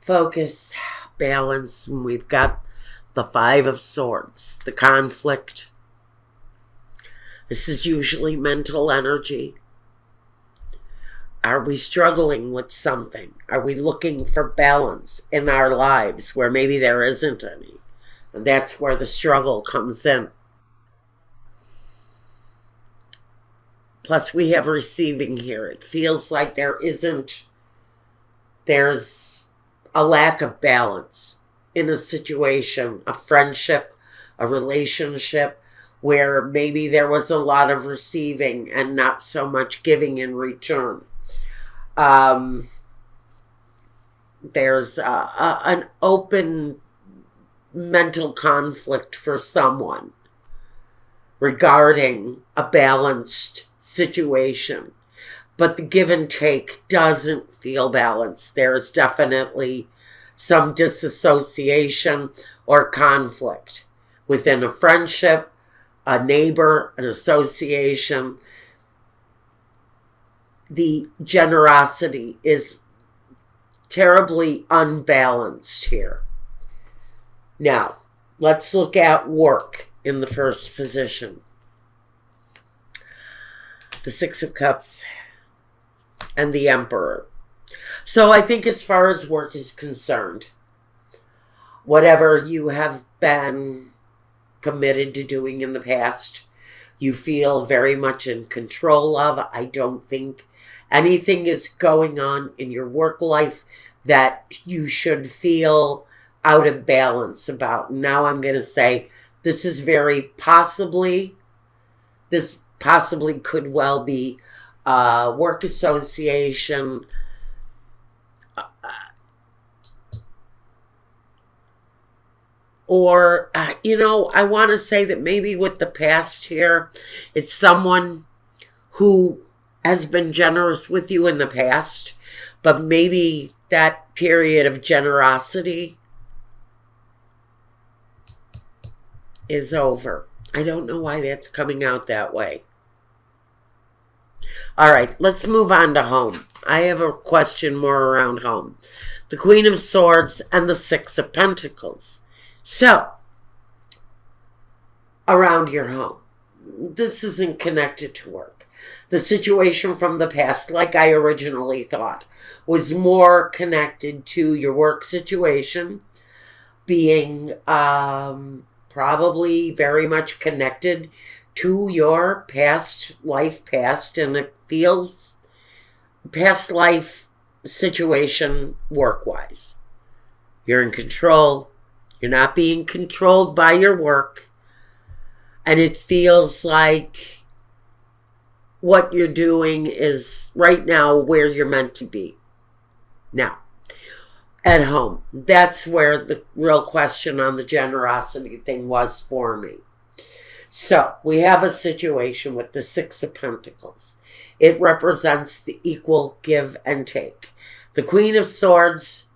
focus, balance, and we've got the Five of Swords, the conflict. This is usually mental energy. Are we struggling with something? Are we looking for balance in our lives where maybe there isn't any? And that's where the struggle comes in. Plus, we have receiving here. It feels like there's a lack of balance in a situation, a friendship, a relationship, where maybe there was a lot of receiving and not so much giving in return. There's an open mental conflict for someone regarding a balanced situation, but the give and take doesn't feel balanced. There is definitely some disassociation or conflict within a friendship, a neighbor, an association. The generosity is terribly unbalanced here. Now, let's look at work in the first position. The Six of Cups and the Emperor. So I think as far as work is concerned, whatever you have been committed to doing in the past, you feel very much in control of. I don't think anything is going on in your work life that you should feel out of balance about. Now I'm going to say this possibly could well be a work association, or, I want to say that maybe with the past here, it's someone who has been generous with you in the past, but maybe that period of generosity is over. I don't know why that's coming out that way. All right, let's move on to home. I have a question more around home. The Queen of Swords and the Six of Pentacles. So, around your home, this isn't connected to work. The situation from the past, like I originally thought, was more connected to your work situation being probably very much connected to your past, and it feels past life situation work-wise. You're in control. You're not being controlled by your work. And it feels like what you're doing is right now where you're meant to be. Now, at home, that's where the real question on the generosity thing was for me. So, we have a situation with the Six of Pentacles. It represents the equal give and take. The Queen of Swords,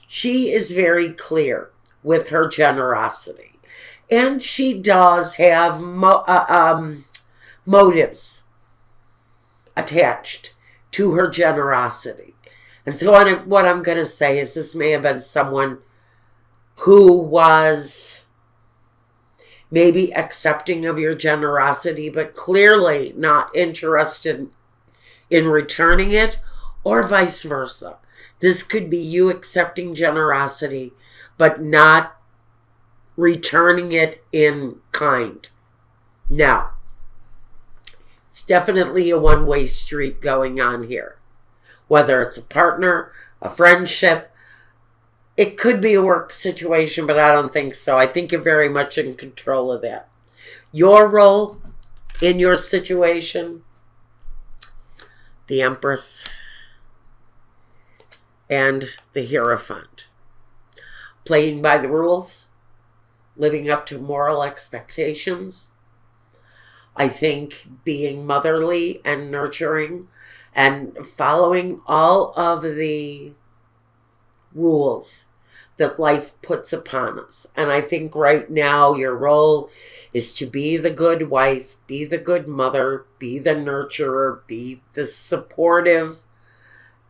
she is very clear with her generosity. And she does have motives attached to her generosity. And so what I'm going to say is this may have been someone who was maybe accepting of your generosity, but clearly not interested in returning it, or vice versa. This could be you accepting generosity, but not returning it in kind. Now, it's definitely a one-way street going on here. Whether it's a partner, a friendship, it could be a work situation, but I don't think so. I think you're very much in control of that. Your role in your situation, the Empress and the Hierophant. Playing by the rules, living up to moral expectations. I think being motherly and nurturing and following all of the rules that life puts upon us. And I think right now your role is to be the good wife, be the good mother, be the nurturer, be the supportive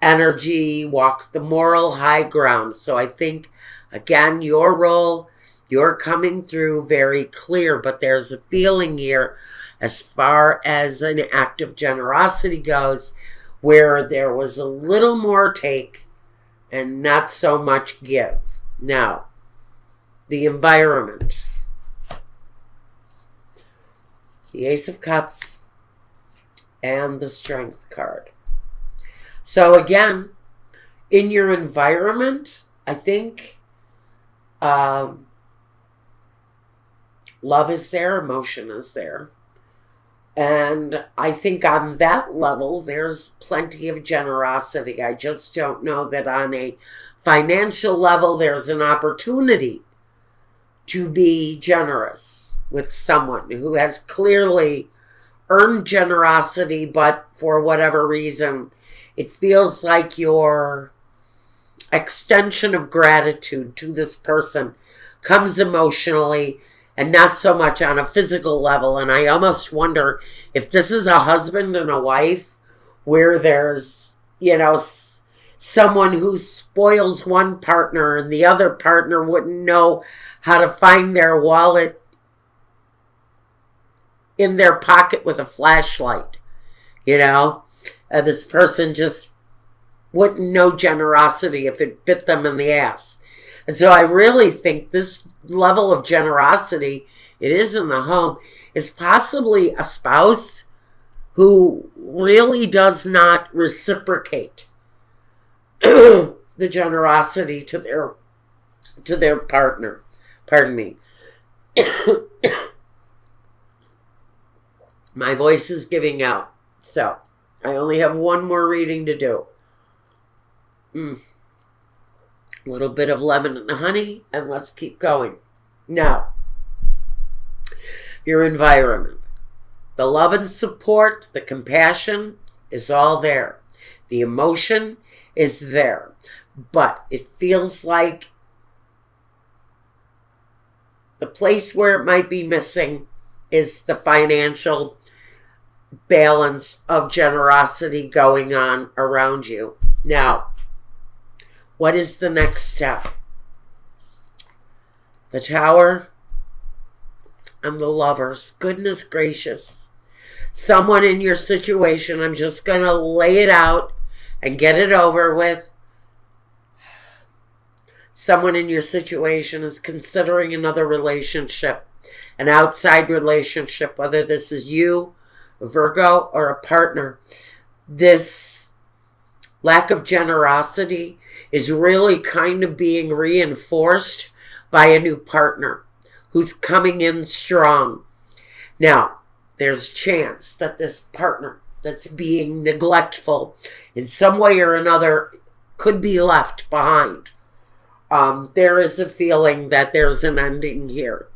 energy, walk the moral high ground. So I think, again, your role, you're coming through very clear, but there's a feeling here as far as an act of generosity goes, where there was a little more take and not so much give. Now, the environment. The Ace of Cups and the Strength card. So again, in your environment, I think love is there, emotion is there. And I think on that level, there's plenty of generosity. I just don't know that on a financial level, there's an opportunity to be generous with someone who has clearly earned generosity, but for whatever reason, it feels like your extension of gratitude to this person comes emotionally and not so much on a physical level. And I almost wonder if this is a husband and a wife where there's, someone who spoils one partner and the other partner wouldn't know how to find their wallet in their pocket with a flashlight. This person just wouldn't know generosity if it bit them in the ass. And so I really think this level of generosity, it is in the home, is possibly a spouse who really does not reciprocate the generosity to their partner. Pardon me. My voice is giving out, so I only have one more reading to do. A little bit of lemon and honey, and let's keep going. Now, your environment. The love and support, the compassion is all there. The emotion is there. But it feels like the place where it might be missing is the financial balance of generosity going on around you. Now, what is the next step? The Tower and the Lovers. Goodness gracious. Someone in your situation, I'm just going to lay it out and get it over with. Someone in your situation is considering another relationship, an outside relationship, whether this is you, a Virgo, or a partner. This lack of generosity is really kind of being reinforced by a new partner who's coming in strong. Now, there's a chance that this partner that's being neglectful in some way or another could be left behind. There is a feeling that there's an ending here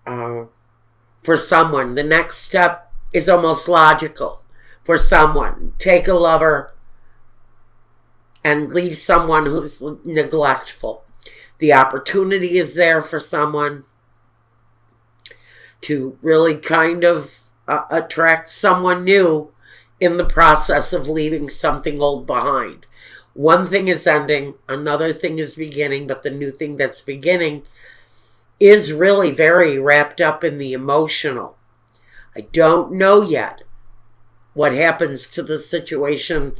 for someone. The next step is almost logical for someone. Take a lover and leave someone who's neglectful. The opportunity is there for someone to really kind of attract someone new in the process of leaving something old behind. One thing is ending, another thing is beginning, but the new thing that's beginning is really very wrapped up in the emotional. I don't know yet what happens to the situation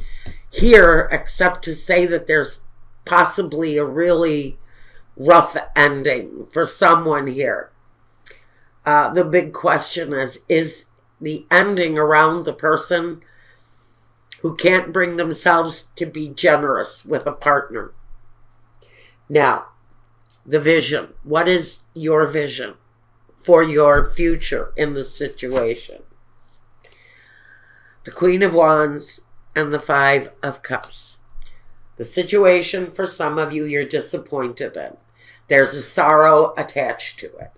here, except to say that there's possibly a really rough ending for someone here. The big question is the ending around the person who can't bring themselves to be generous with a partner. Now, the vision. What is your vision for your future in the situation? The Queen of Wands and the Five of Cups. The situation for some of you you're disappointed in. There's a sorrow attached to it.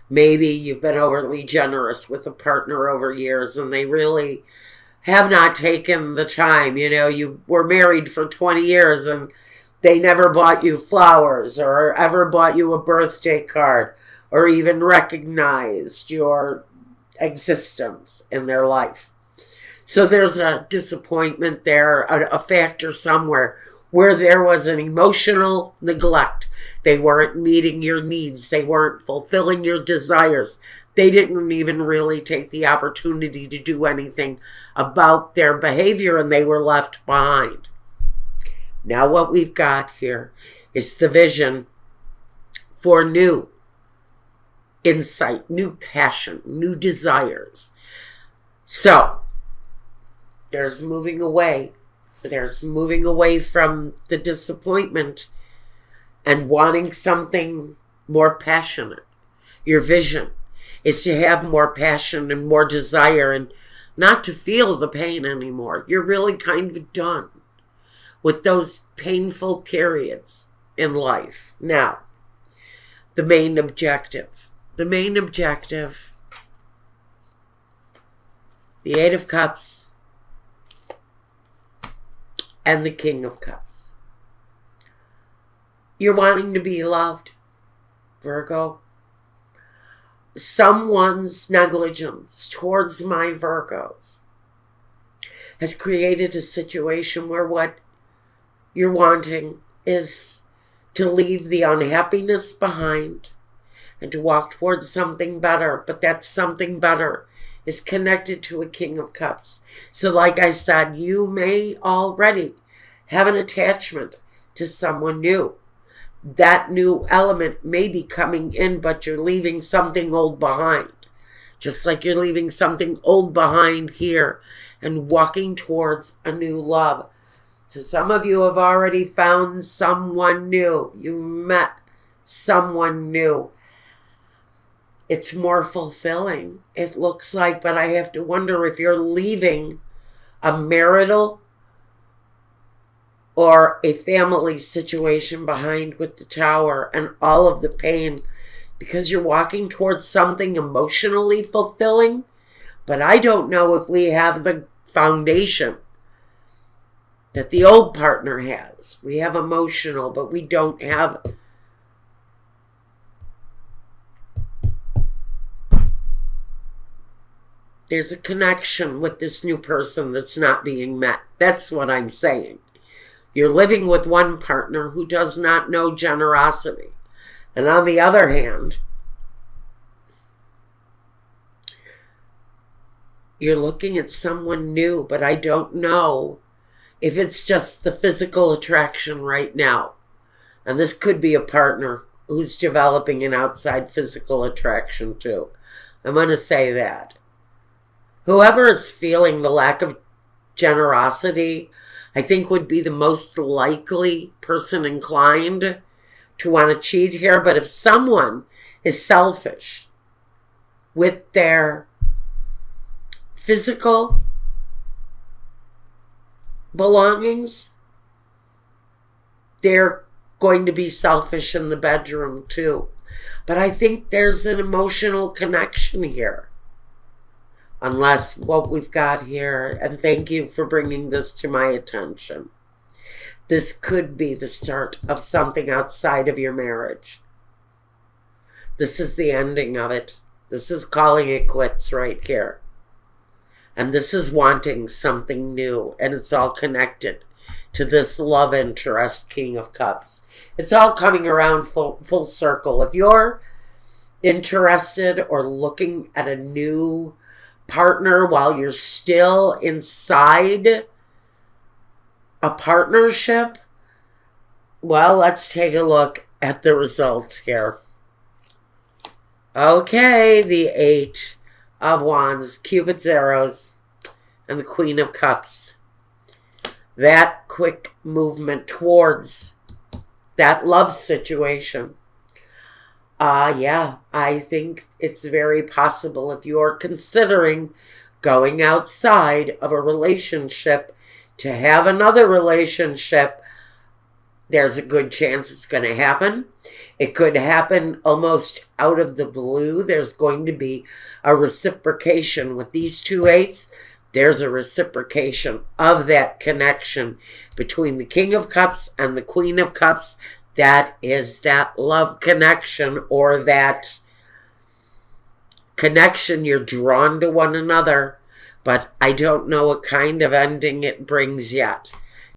Maybe you've been overly generous with a partner over years and they really have not taken the time. You were married for 20 years and they never bought you flowers or ever bought you a birthday card or even recognized your existence in their life. So there's a disappointment there, a factor somewhere where there was an emotional neglect. They weren't meeting your needs. They weren't fulfilling your desires. They didn't even really take the opportunity to do anything about their behavior, and they were left behind. Now what we've got here is the vision for new insight, new passion, new desires. So there's moving away. There's moving away from the disappointment and wanting something more passionate. Your vision is to have more passion and more desire and not to feel the pain anymore. You're really kind of done with those painful periods in life. Now, the main objective. The main objective, the Eight of Cups and the King of Cups. You're wanting to be loved, Virgo. Someone's negligence towards my Virgos has created a situation where what you're wanting is to leave the unhappiness behind and to walk towards something better. But that something better is connected to a King of Cups. So like I said, you may already have an attachment to someone new. That new element may be coming in, but you're leaving something old behind. Just like you're leaving something old behind here and walking towards a new love. So some of you have already found someone new. You met someone new. It's more fulfilling, it looks like, but I have to wonder if you're leaving a marital or a family situation behind with the Tower and all of the pain because you're walking towards something emotionally fulfilling. But I don't know if we have the foundation that the old partner has. We have emotional, but we don't have. There's a connection with this new person that's not being met. That's what I'm saying. You're living with one partner who does not know generosity. And on the other hand, you're looking at someone new, but I don't know if it's just the physical attraction right now. And this could be a partner who's developing an outside physical attraction too. I'm going to say that. Whoever is feeling the lack of generosity, I think would be the most likely person inclined to want to cheat here. But if someone is selfish with their physical belongings, they're going to be selfish in the bedroom too. But I think there's an emotional connection here. Unless what we've got here, and thank you for bringing this to my attention, this could be the start of something outside of your marriage. This is the ending of it. This is calling it quits right here. And this is wanting something new, and it's all connected to this love interest, King of Cups. It's all coming around full circle. If you're interested or looking at a new partner while you're still inside a partnership, well, let's take a look at the results here. Okay, the Eight of Wands, Cupid's arrows, and the Queen of Cups. That quick movement towards that love situation. Yeah, I think it's very possible if you're considering going outside of a relationship to have another relationship, there's a good chance it's going to happen. It could happen almost out of the blue. There's going to be a reciprocation with these two eights. There's a reciprocation of that connection between the King of Cups and the Queen of Cups. That is that love connection, or that connection you're drawn to one another. But I don't know what kind of ending it brings yet.